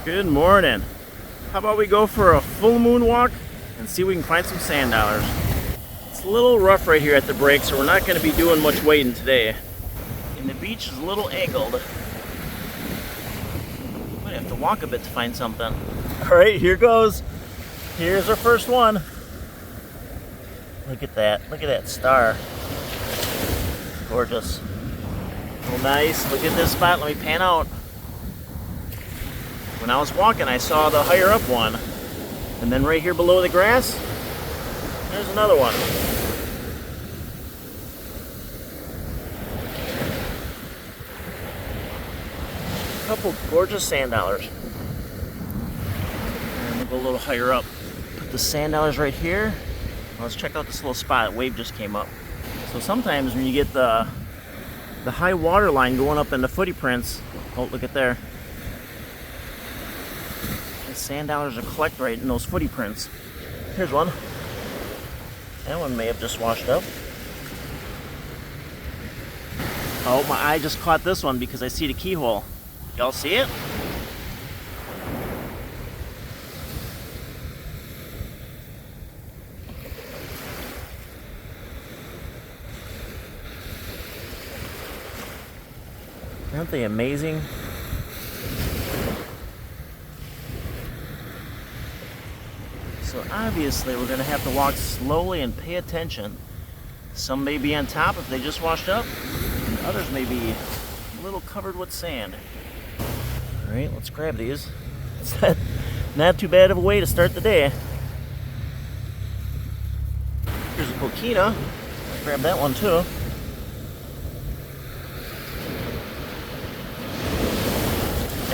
Good morning. How about we go for a full moon walk and see if we can find some sand dollars. It's a little rough right here at the break, so we're not going to be doing much wading today. And the beach is a little angled. Might have to walk a bit to find something. Alright, here goes. Here's our first one. Look at that. Look at that star. Gorgeous. Oh, nice. Look at this spot. Let me pan out. When I was walking, I saw the higher up one. And then right here below the grass, there's another one. A couple gorgeous sand dollars. And we'll go a little higher up. Put the sand dollars right here. Let's check out this little spot. A wave just came up. So sometimes when you get the high water line going up in the footy prints, oh, look at there. The sand dollars are collect right in those footy prints. Here's one. That one may have just washed up. Oh, my eye just caught this one because I see the keyhole. Y'all see it? Aren't they amazing? So obviously we're going to have to walk slowly and pay attention. Some may be on top if they just washed up, and others may be a little covered with sand. Alright, let's grab these. It's not too bad of a way to start the day. Here's a coquina. Let's grab that one too.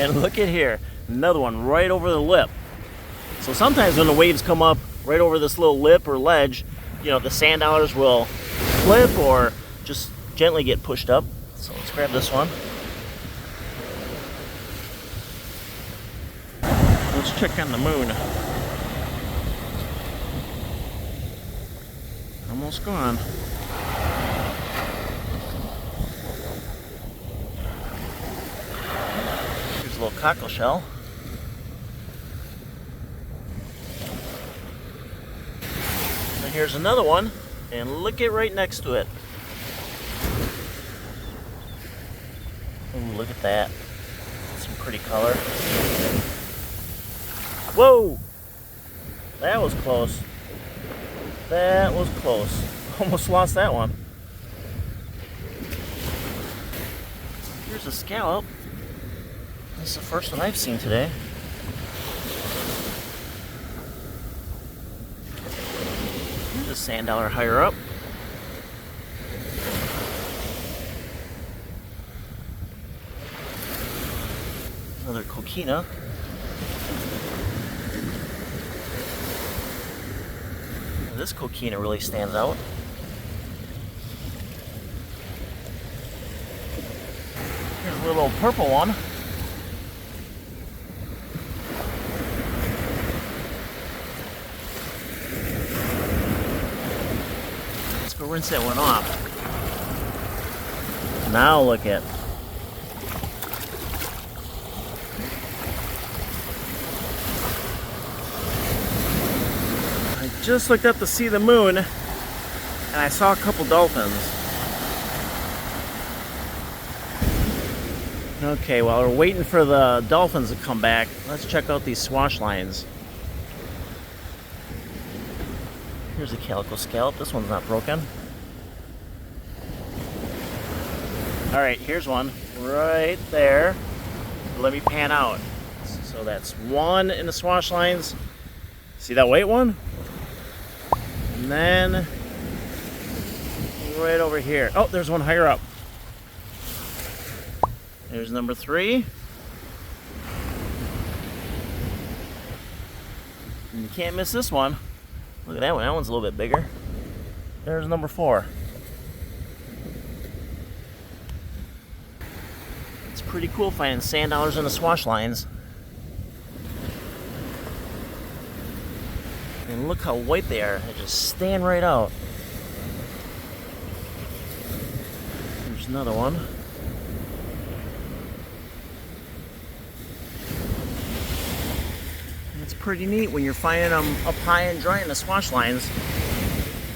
And look at here, another one right over the lip. So sometimes when the waves come up right over this little lip or ledge, you know, the sand dollars will flip or just gently get pushed up. So let's grab this one. Let's check on the moon. Almost gone. Here's a little cockle shell. And here's another one, and look at right next to it. Ooh, look at that. Some pretty color. Whoa! That was close. That was close. Almost lost that one. Here's a scallop. This is the first one I've seen today. Here's a sand dollar higher up. Another coquina. This coquina really stands out. Here's a little purple one. Let's go rinse that one off. Now look at. I just looked up to see the moon and I saw a couple dolphins. Okay, while we're waiting for the dolphins to come back, let's check out these swash lines. Here's a calico scallop. This one's not broken. Alright, here's one right there. Let me pan out. So that's one in the swash lines. See that white one? And then right over here. Oh, there's one higher up. There's number 3. And you can't miss this one. Look at that one. That one's a little bit bigger. There's number 4. It's pretty cool finding sand dollars in the swash lines. And look how white they are. They just stand right out. There's another one. pretty neat when you're finding them up high and dry in the swash lines.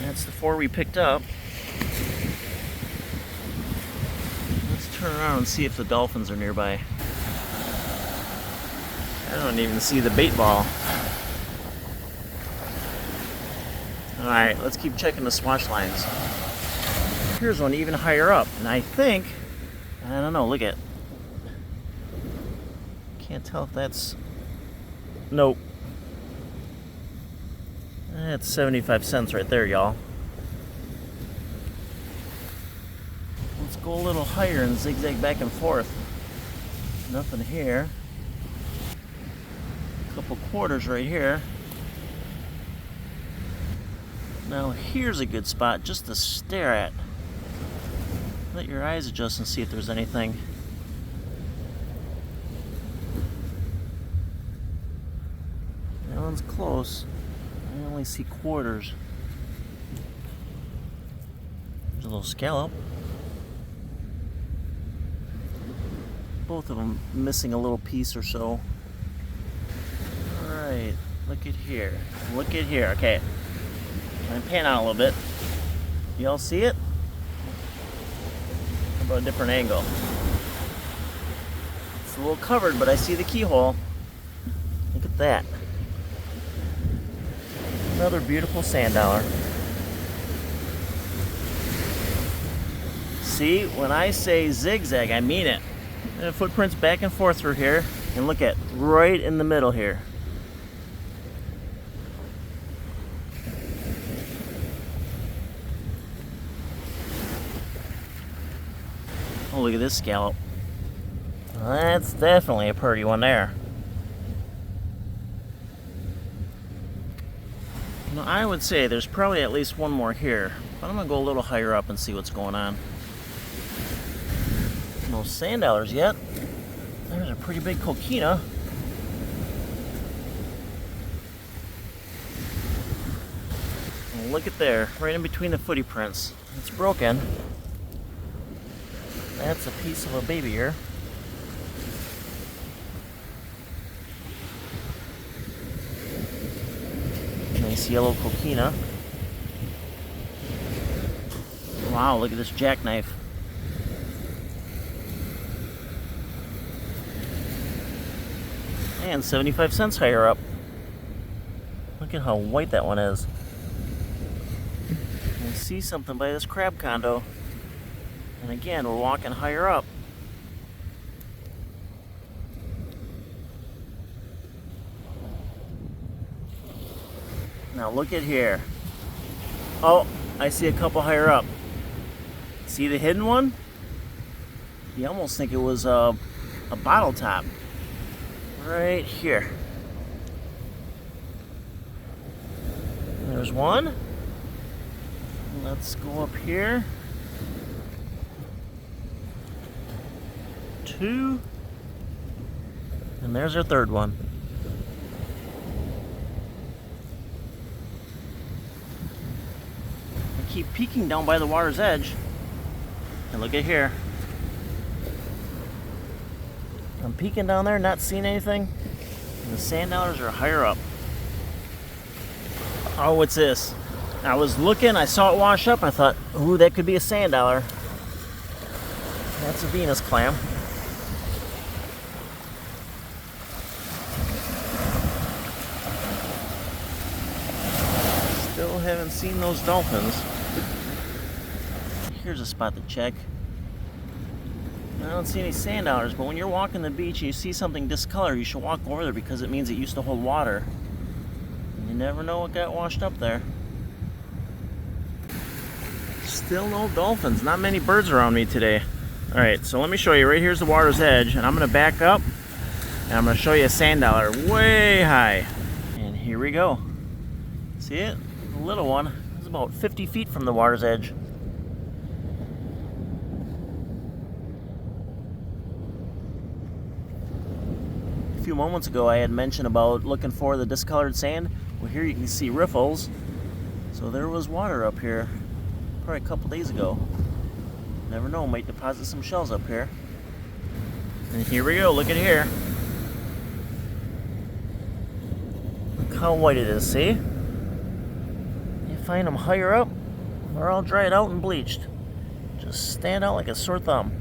That's the 4 we picked up. Let's turn around and see if the dolphins are nearby. I don't even see the bait ball. Alright, let's keep checking the swash lines. Here's one even higher up, and I think, I don't know, look at. Can't tell if that's, nope. That's 75 cents right there, y'all. Let's go a little higher and zigzag back and forth. Nothing here. A couple quarters right here. Now here's a good spot just to stare at. Let your eyes adjust and see if there's anything. That one's close. I only see quarters. There's a little scallop. Both of them missing a little piece or so. Alright, look at here. Look at here. Okay. I'm going to pan out a little bit. Y'all see it? How about a different angle? It's a little covered, but I see the keyhole. Look at that. Another beautiful sand dollar. See, when I say zigzag, I mean it. And footprints back and forth through here. And look at right in the middle here. Oh, look at this scallop. That's definitely a pretty one there. Now, I would say there's probably at least one more here, but I'm gonna go a little higher up and see what's going on. No sand dollars yet. There's a pretty big coquina. And look at there, right in between the footy prints. It's broken. That's a piece of a baby here. Nice yellow coquina. Wow, look at this jackknife. And 75 cents higher up. Look at how white that one is. I see something by this crab condo. And again, we're walking higher up. Now look at here. Oh, I see a couple higher up. See the hidden one? You almost think it was a bottle top. Right here. There's one. Let's go up here. 2. And there's our third one. I keep peeking down by the water's edge. And look at here. I'm peeking down there, not seeing anything. And the sand dollars are higher up. Oh, what's this? I was looking, I saw it wash up, and I thought, ooh, that could be a sand dollar. That's a Venus clam. Still haven't seen those dolphins. Here's a spot to check. I don't see any sand dollars, but when you're walking the beach and you see something discolored, you should walk over there because it means it used to hold water. And you never know what got washed up there. Still no dolphins. Not many birds around me today. Alright, so let me show you. Right here's the water's edge, and I'm going to back up, and I'm going to show you a sand dollar way high. And here we go. See it? The little one. It's about 50 feet from the water's edge. A few moments ago I had mentioned about looking for the discolored sand. Well, here you can see riffles. So there was water up here probably a couple days ago. Never know, might deposit some shells up here. And here we go, look at here. how white it is, see? You find them higher up, they're all dried out and bleached. Just stand out like a sore thumb.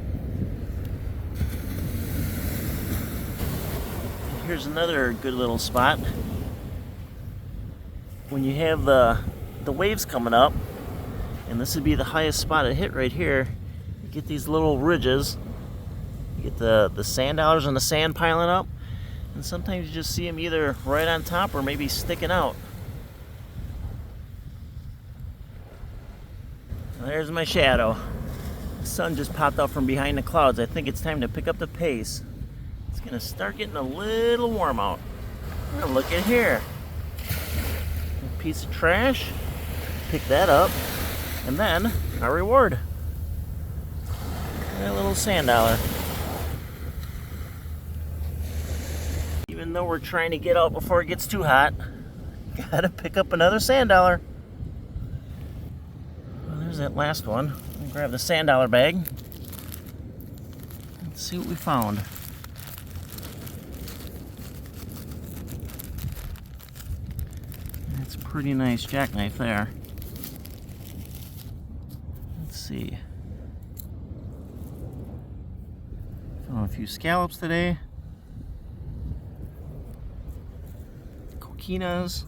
Here's another good little spot. When you have the waves coming up, and this would be the highest spot it hit right here, you get these little ridges. You get the sand dollars and the sand piling up, and sometimes you just see them either right on top or maybe sticking out. There's my shadow. The sun just popped out from behind the clouds. I think it's time to pick up the pace. It's gonna start getting a little warm out. Oh, look at here. A piece of trash. Pick that up. And then our reward. A little sand dollar. Even though we're trying to get out before it gets too hot, gotta pick up another sand dollar. Well, there's that last one. I'll grab the sand dollar bag. Let's see what we found. That's a pretty nice jackknife there. Let's see. Found a few scallops today. Coquinas.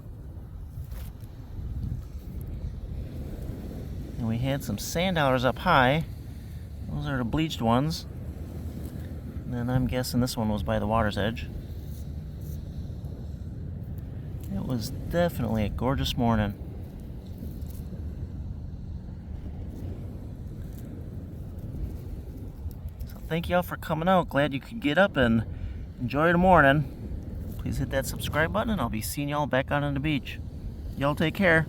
And we had some sand dollars up high. Those are the bleached ones. And then I'm guessing this one was by the water's edge. It was definitely a gorgeous morning. So thank you all for coming out. Glad you could get up and enjoy the morning. Please hit that subscribe button and I'll be seeing y'all back out on the beach. Y'all take care.